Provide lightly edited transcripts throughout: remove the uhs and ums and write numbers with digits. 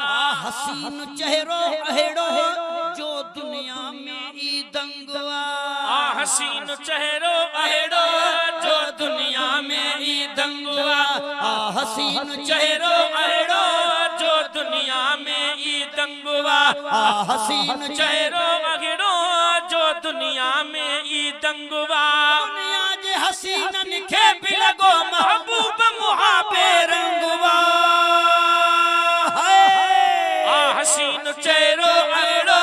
हसीन चेहरो अहेड़ो जो दुनिया में ई दंगवा। हसीन चेहरो अहेड़ो जो दुनिया में ई दंगवा। हसीन चेहरो अहेड़ो जो दुनिया में ई दंगवा। हसीन चेहरो अहेड़ो जो दुनिया में ई दंगवा। दुनिया जे हसीनन खे भी लगो महबूब मुहाबे रंगवा। हसीन चेहरो अहेड़ो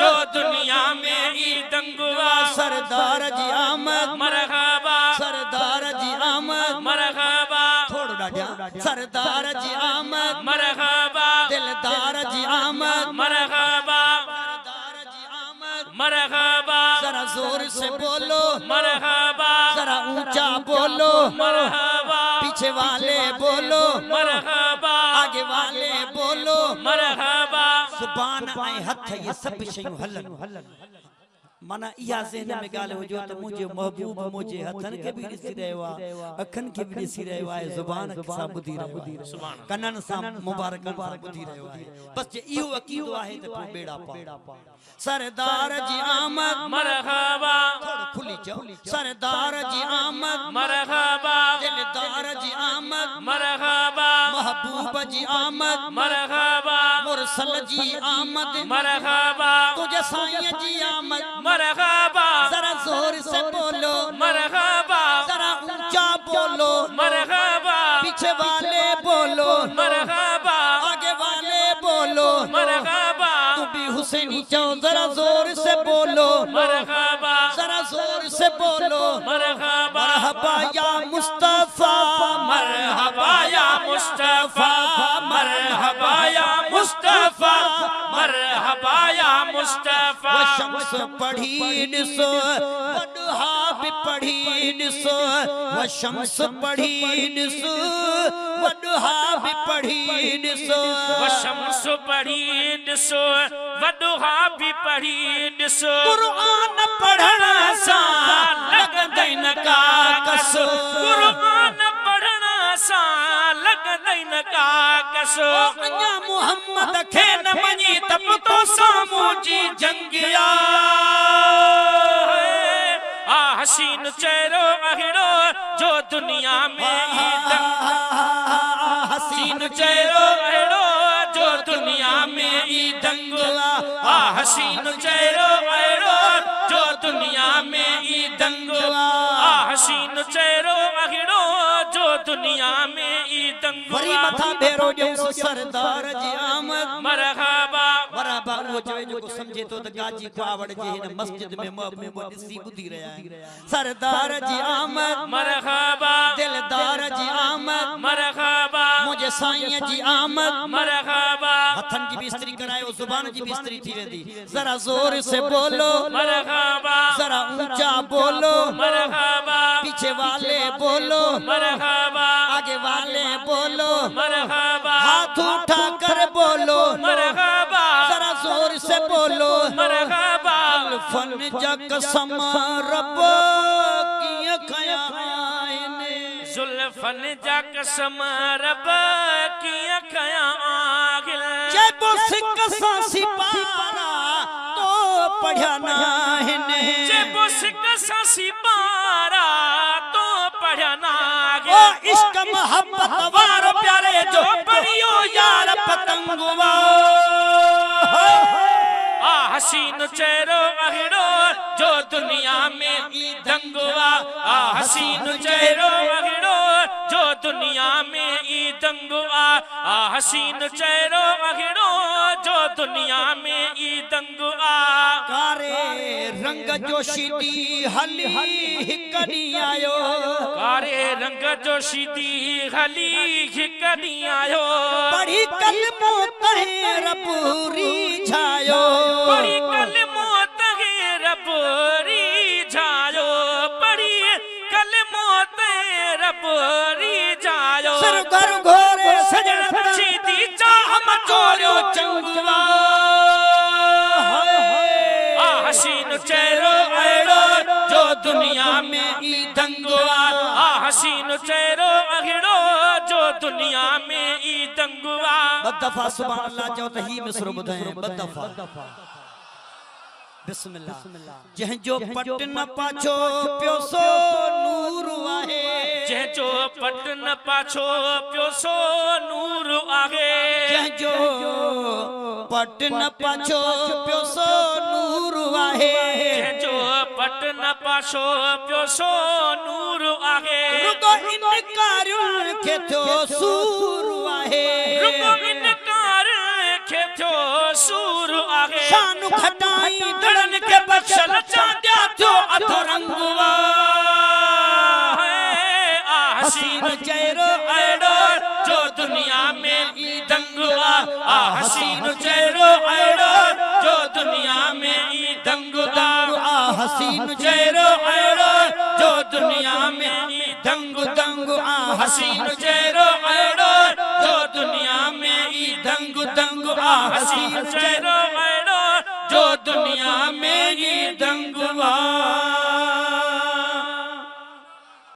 जो दुनिया में ई दंगवा। सरदार जी आमद मरहबा। सरदार जी आमद मरहबा। थोड़ो डाढिया सरदार जी आमद मरहबा। दिलदार जी आमद मरहबा। सरदार जी आमद मरहबा। जरा जोर से बोलो मरहबा। जरा ऊंचा बोलो मरहबा। पीछे वाले बोलो मरहबा। आगे वाले बोलो मरहबा। जुबान ऐं हथ ये सब शयूं हलन माना इहा ज़हन में ॻाल्हि हुजो त मुंहिंजो महबूब मुंहिंजे हथनि खे बि ॾिसी रहियो आहे, अखियुनि खे बि ॾिसी रहियो आहे, ज़ुबान सां ॿुधी रहियो आहे, कननि सां मुबारकनि सां ॿुधी रहियो आहे। बस जे इहो अक़ीदो आहे त पोइ बेड़ा पार। सरदार जी आमद मरहबा। थोड़ो खुली चओ सरदार जी आमद मरहबा। दिलदार जी आमद मरहबा। महबूब जी आमद मरहबा। मुरसल जी आमद मरहबा। तुझे साईं जी आमद मरहबा। जरा जोर से बोलो मरहबा। जरा ऊंचा बोलो मरहबा। पीछे वाले बोलो मरहबा। आगे वाले बोलो मरहबा। तू भी हुसैनी चाहो जरा जोर से बोलो मरहबा। जरा जोर से बोलो मरहबा। मरहबा या मुस्तफा मरहबा या मुस्तफा। मरहबा या मुस्तफा। मरहबा या मुस्तफा। वो शम्स पढ़ी ॾिसो वॾहा बि पढ़ी ॾिसो वो शम्स पढ़ी ॾिसो वॾहा बि पढ़ी ॾिसो वो शम्स पढ़ी ॾिसो वॾहा बि पढ़ी ॾिसो। क़ुरान पढ़ण सां लॻंदई न का कसो। क़ुरान पढ़ण सां लॻंदई न का कसो। अञा मुहम्मद खे न मञी त तो साम्हूं जी जंगिया। हसीन चेहरो अहिड़ो जो दुनिया में ई हसीन चेहरो अहिड़ो जो दुनिया में ई दंगवा। हसीन चेहरो अहिड़ो जो दुनिया में ई दंगवा। हसीन चेहरो अहिड़ो जो दुनिया में ई दंगवा। वरी मथा भेरो ॾियो सरदार जी आमद मरहबा। मरहबा उहो चवे जेको सम्झे थो त गाजी कावड़ जे हिन मस्जिद में महबूब ॾिसी ॿुधी रहिया आहिनि। सरदार जी आमद मरहबा। दिलदार जी आमद मरहबा। मुंहिंजे साईं जी आमद मरहबा। हथनि जी भी इस्त्री करायो ज़ुबान जी भी इस्त्री थी वेंदी। जरा जोर से बोलो मरहबा। जरा ऊंचा बोलो मरहबा। पीछे वाले बोलो मरहबा। आगे वाले बोलो मरहबा। हाथ उठा कर बोलो मरहबा। जरा जोर से बोलो मरहबा। फन जा कसम रब कीअं खया आहिनि। जुल्फन जा कसम रब कीअं खया आहिनि। जेको सिक सां सिपारा तो पढ़िया न आहिनि। जेको सिक सां सिपारा तो पढ़िया न ओ आहिनि। इश्क मोहब्बत वारो प्यारे जो पढ़ियो यार पतंगवा। हसीन चेहरो अहिड़ो जो दुनिया में ई दंगवा। हसीन चेहरो अहिड़ो जो दुनिया में ई दंगवा। हसीन चेहरो अहिड़ो जो दुनिया में ई दंगवा। कारे रंग जो शीदी हली हिक ॾींहुं आयो। कारे रंग जो शीदी हली हिक ॾींहुं आयो। पढ़ी कलमो तहेर पूरी छायो। पढ़ी कलमो तहेर पूरी छायो। पढ़ी कलमो तहेर पूरी छायो। सर घर घोरे सजण शीदी चाह मचोरियो चंगवा। हसीन चेहरो अहिड़ो जो दुनिया में ई दंगवा। हसीन चेहरो अहिड़ो जो दुनिया में ई दंगवा ब दफ़ा सुभान अल्लाह चओ त ही मिसरो ॿुधाए ब दफ़ा बिस्मिल्लाह जंहिंजो पट न पाछो पियो सो नूर आहे जंहिंजो पट न पाछो पियो सो नूर आहे जंहिंजो पट न पाछो पियो सो नूर आहे जंहिंजो पट न पाछो पियो सो नूर आहे रुगो इनकारुनि खे थियो सूर आहे रुगो इनकार खे थियो सूर आहे शान खटाई दड़न के बख्शल चांदिया थियो अधरंगवा है हसीन चेहरो अहिड़ो जो दुनिया में ई दंगवा हसीन चेहरो अहिड़ो जो दुनिया में ई दंगवा हसीन चेहरो अहिड़ो जो दुनिया में ई दंग दंग हसीन चेहरो अहिड़ो जो दुनिया में ई दंग दंग हसीन चेहरो अहिड़ो जो दुनिया में